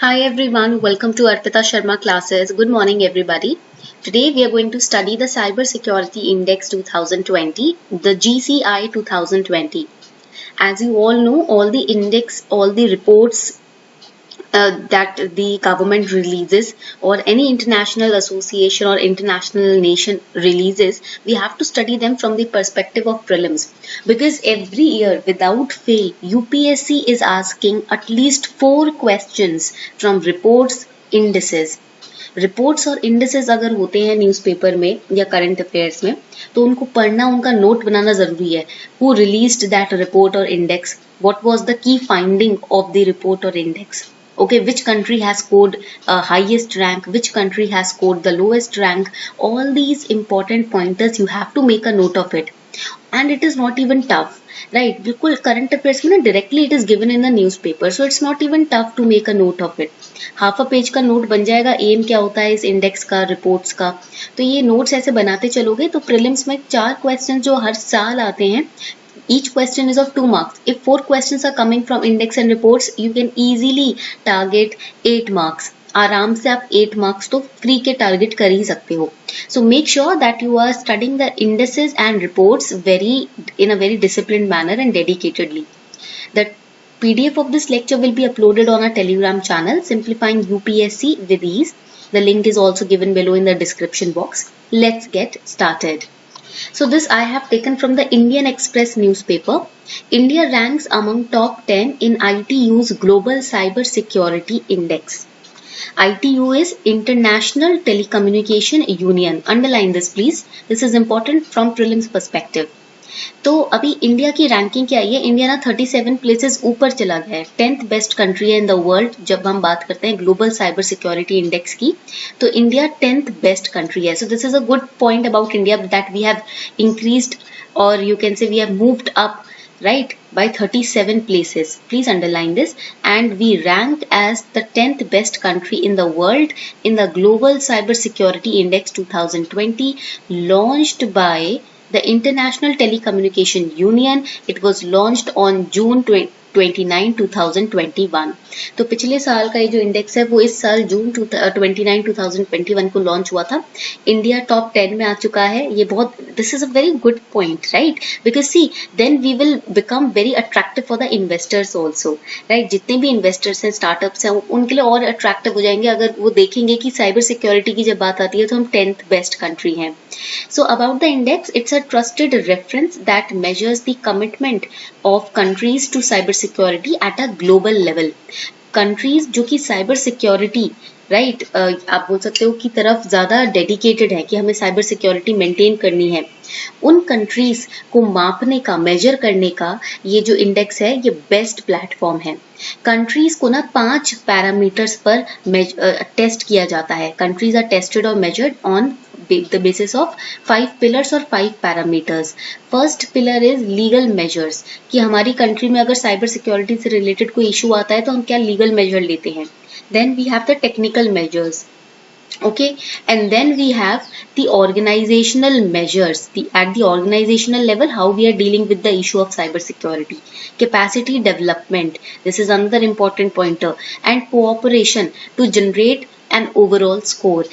Hi everyone, welcome to Arpita Sharma classes. Good morning everybody. Today we are going to study the Cyber Security Index 2020, the GCI 2020. As you all know, all the index, all the reports that the government releases or any international association or international nation releases, we have to study them from the perspective of prelims. Because every year, without fail, UPSC is asking at least 4 questions from reports, indices. Reports और indices अगर होते हैं newspaper में या current affairs में तो उनको पढ़ना उनका नोट बनाना जरूरी है. हु रिलीज्ड दैट रिपोर्ट और index, what was the key finding of the report or index, okay, which country has scored highest rank, which country has scored the lowest rank. All these important pointers you have to make a note of it, and it is not even tough, right? बिल्कुल current affairs में ना directly it is given in the newspaper, so it's not even tough to make a note of it. Half a page का note बन जाएगा. M क्या होता है इस इंडेक्स का, रिपोर्ट्स का. तो ये नोट्स ऐसे बनाते चलोगे तो प्रीलिम्स में 4 क्वेश्चन जो हर साल आते हैं, each question is of 2 marks. If 4 questions are coming from index and reports, you can easily target 8 marks. आराम से आप 8 मार्क्स तो फ्री के टारगेट कर ही सकते हो. So make sure that you are studying the indices and reports in a very disciplined manner and dedicatedly. The PDF of this lecture will be uploaded on our Telegram channel, Simplifying UPSC with Ease. The link is also given below in the description box. Let's get started. So this I have taken from the Indian Express newspaper. India ranks among top 10 in ITU's Global Cyber Security Index. ITU is International Telecommunication Union. Underline this please. This is important from prelims perspective. तो अभी India की ranking क्या है? India ना 37 places ऊपर चला गया है. 10th बेस्ट कंट्री है इन द वर्ल्ड. जब हम बात करते हैं ग्लोबल साइबर सिक्योरिटी इंडेक्स की तो इंडिया 10th बेस्ट कंट्री है. So this is a good point about India that we have increased और you can say we have moved up, right, by 37 places. Please underline this. And we ranked as the 10th best country in the world in the Global Cyber Security Index 2020, launched by the International Telecommunication Union. It was launched on June 29, 2021. तो पिछले साल का ये जो index है वो इस साल जून 29, 2021 को लॉन्च हुआ था. इंडिया टॉप 10 में आ चुका है. ये बहुत, this is a very good point, right? Because see then we will become very attractive for the investors also, right? जितने भी इन्वेस्टर्स हैं, स्टार्टअप्स हैं, उनके लिए और अट्रैक्टिव हो जाएंगे अगर वो देखेंगे कि साइबर सिक्योरिटी की जब बात आती है तो हम 10th बेस्ट कंट्री हैं. So about the index, it's a trusted reference that measures the commitment of countries to cybersecurity at a global level. Countries जो कि cyber security, राइट, आप बोल सकते हो की तरफ ज्यादा डेडिकेटेड है कि हमें साइबर सिक्योरिटी मेंटेन करनी है, उन कंट्रीज को मापने का, मेजर करने का ये जो इंडेक्स है ये बेस्ट प्लेटफॉर्म है. कंट्रीज को ना 5 पैरामीटर्स पर टेस्ट किया जाता है. कंट्रीज आर टेस्टेड और measured on the basis of 5 pillars और 5 parameters. First pillar is legal measures, कि हमारी कंट्री में अगर साइबर सिक्योरिटी से रिलेटेड कोई इशू आता है तो हम क्या लीगल मेजर लेते हैं. Then we have the technical measures, okay, and then we have the organizational measures. At the organizational level, how we are dealing with the issue of cyber security. Capacity development, this is another important pointer, and cooperation to generate an overall score.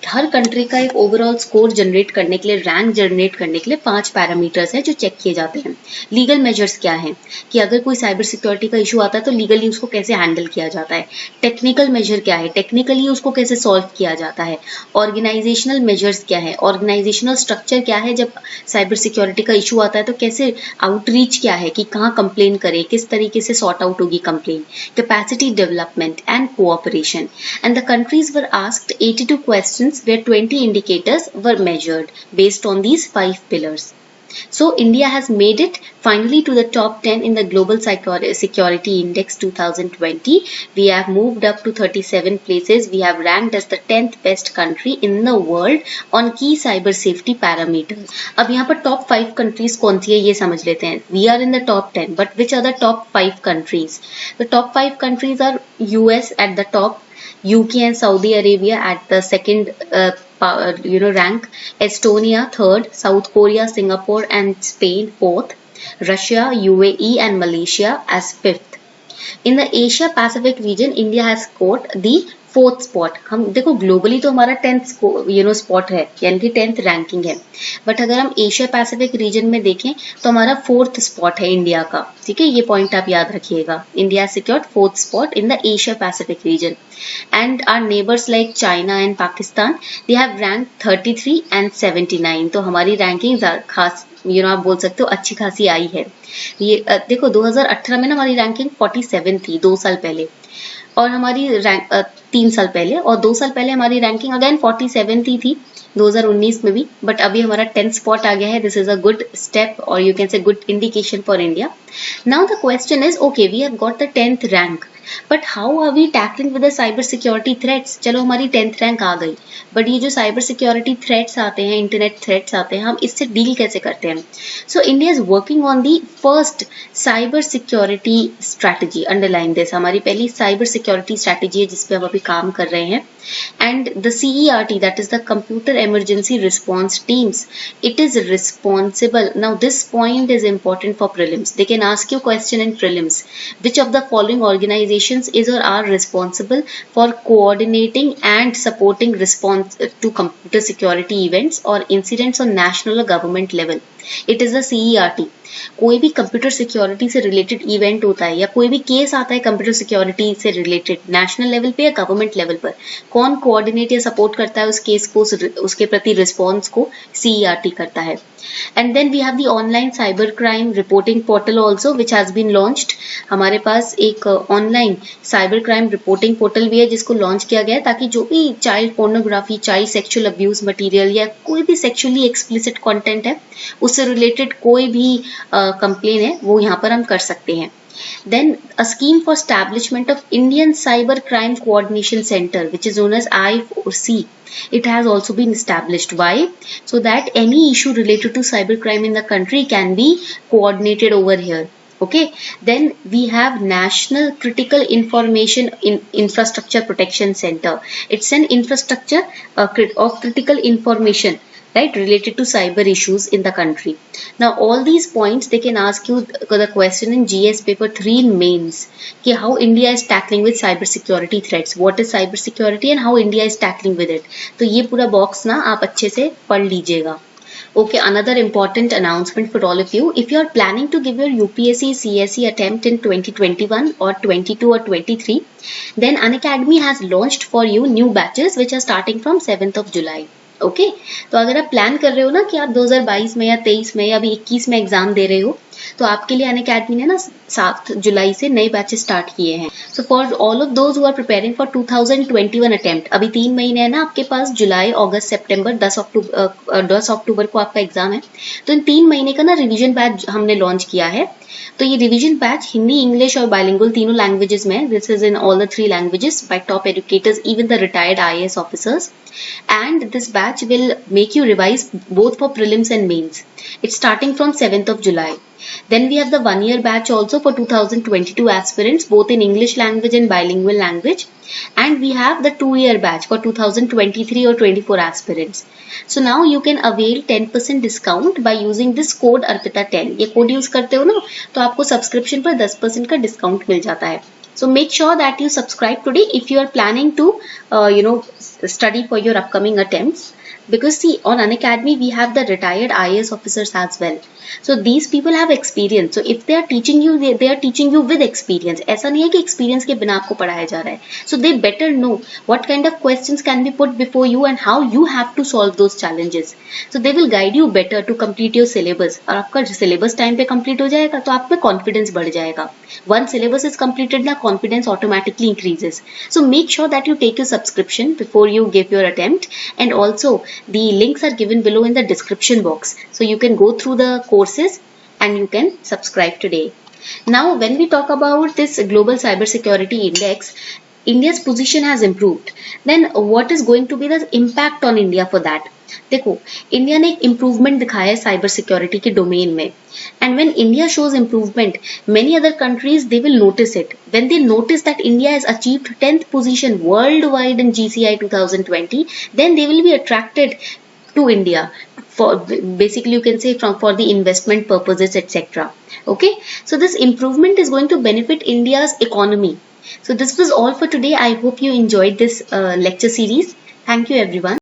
Her country का एक overall score generate करने के लिए, rank generate करने के लिए 5 parameters हैं जो चेक किए जाते हैं. लीगल मेजर्स क्या हैं कि अगर कोई साइबर सिक्योरिटी का इशू आता है तो लीगली उसको कैसे हैंडल किया जाता है. टेक्निकल मेजर क्या है, टेक्निकली उसको कैसे सॉल्व किया जाता है. ऑर्गेनाइजेशनल मेजर्स क्या है, ऑर्गेनाइजेशनल स्ट्रक्चर क्या है, जब साइबर सिक्योरिटी का इशू आता है तो कैसे आउटरीच क्या है कि कहाँ कंप्लेन करें, किस तरीके से सॉर्ट आउट होगी complain. Capacity development and cooperation. And the countries were asked 82 questions where 20 indicators were measured based on these 5 pillars. So India has made it finally to the top 10 in the Global Security Index 2020. We have moved up to 37 places. We have ranked as the 10th best country in the world on key cyber safety parameters. अब यहाँ पर top 5 countries कौन सी है ये समझ लेते हैं. We are in the top 10, but which are the top 5 countries? The top 5 countries are US at the top, UK and Saudi Arabia at the second rank, Estonia third, South Korea, Singapore and Spain fourth, Russia, UAE and Malaysia as fifth. In the Asia Pacific reason India has scored the 4th spot. हम देखो globally तो हमारा 10th spot है, यानी कि 10th ranking है, but अगर हम एशिया पैसिफिक रीजन में देखें तो हमारा 4th स्पॉट है इंडिया का। ठीक है, ये पॉइंट आप याद रखिएगा। India secured 4th spot in the Asia Pacific region and our neighbours like China and Pakistan they have rank 33 and 79। तो हमारी रैंकिंग खास आप बोल सकते हो अच्छी खासी आई है। ये देखो 2018 में ना हमारी रैंकिंग 47 थी 2 साल पहले, और हमारी रैंक 3 साल पहले, और 2 साल पहले हमारी रैंकिंग अगेन 47 थी 2019 में भी, बट अभी हमारा 10th स्पॉट आ गया है। This is a good step और you can say good indication for India. Now the question is okay we have got the 10th rank, but how are we tackling with the cyber security threats. चलो हमारी 10th rank आ गई, but ये जो cyber security threats आते हैं, internet threats आते हैं, हम इससे डील कैसे करते हैं। So India is working on the first cyber security strategy. Underline this, हमारी पहली साइबर सिक्योरिटी स्ट्रैटेजी है जिसपे हम अभी काम कर रहे हैं। And the CERT, that is the Computer Emergency Response Teams, it is responsible. Now this point is important for prelims. They can ask you question in prelims. Which of the following organizations is or are responsible for coordinating and supporting response to computer security events or incidents on national or government level? It is the CERT. कोई भी computer security से related event होता है या कोई भी case आता है कंप्यूटर सिक्योरिटी से रिलेटेड नेशनल लेवल पे या गवर्नमेंट लेवल पर, कौन कोऑर्डिनेट या सपोर्ट करता है उस केस को, उसके प्रति रिस्पॉन्स को सीईआरटी करता है। And then we have the online cyber crime reporting portal also which has been launched. हमारे पास एक online cyber crime reporting portal भी है जिसको लॉन्च किया गया है, ताकि जो भी child pornography, child sexual abuse material या कोई भी सेक्सुअली एक्सप्लिसिट कंटेंट है उससे रिलेटेड कोई भी कंप्लेन है वो यहाँ पर हम कर सकते हैं। Then a scheme for establishment of Indian Cyber Crime Coordination Center, which is known as I4C, it has also been established. Why? So that any issue related to cybercrime in the country can be coordinated over here. Okay. Then we have National Critical Information Infrastructure Protection Center. It's an infrastructure of critical information, right, related to cyber issues in the country. Now all these points they can ask you the question in GS paper 3 in mains कि how India is tackling with cyber security threats, what is cyber security and how India is tackling with it. तो ये पूरा box ना आप अच्छे से पढ़ लीजिएगा। Okay, another important announcement for all of you. If you are planning to give your UPSC CSE attempt in 2021 or 22 or 23, then Unacademy has launched for you new batches which are starting from 7th of July. Okay तो अगर आप plan कर रहे हो ना कि आप 2022 में या 23 में या अभी 21 में एग्जाम दे रहे हो, तो आपके लिए अनअकैडमी ने ना 7 जुलाई से नए बैचेस स्टार्ट किए हैं। So for all of those who are preparing for 2021 attempt, अभी 3 महीने है ना आपके पास, जुलाई, अगस्त, सितंबर, 10 अक्टूबर को आपका एग्जाम है। तो इन 3 महीने का ना रिवीजन बैच हमने लॉन्च किया है। तो ये रिवीजन बैच हिंदी, इंग्लिश और बाइलिंगुअल तीनों लैंग्वेजेस में है। This is in all the 3 languages bye top educators, even the retired IAS officers, and this batch will make you revise both for prelims and mains. It's starting from 7th of July. Then we have the 1-year batch also for 2022 aspirants, both in English language and bilingual language. And we have the 2-year batch for 2023 or 24 aspirants. So now you can avail 10% discount by using this code ARPITA10. ये code use करते हो ना तो आपको subscription पर 10% का discount मिल जाता है। So make sure that you subscribe today if you are planning to study for your upcoming attempts, because see on Unacademy we have the retired IAS officers as well. So these people have experience. So if they are teaching you, they are teaching you with experience. ऐसा नहीं है कि experience के बिना आपको पढ़ाया जा रहा है. So they better know what kind of questions can be put before you and how you have to solve those challenges. So they will guide you better to complete your syllabus. और आपका syllabus time पे complete हो जाएगा तो आप में confidence बढ़ जाएगा. Once syllabus is completed, ना confidence automatically increases. So make sure that you take your subscription before you give your attempt, and also the links are given below in the description box. So you can go through the courses and you can subscribe today. Now when we talk about this global cybersecurity index, India's position has improved. Then what is going to be the impact on India for that? देखो India ने एक improvement दिखाया है cyber security के domain में, and when India shows improvement many other countries they will notice it. When they notice that India has achieved 10th position world wide in GCI 2020, then they will be attracted to India for basically you can say for the investment purposes, etc. Okay, so this improvement is going to benefit India's economy. So this was all for today. I hope you enjoyed this lecture series. Thank you everyone.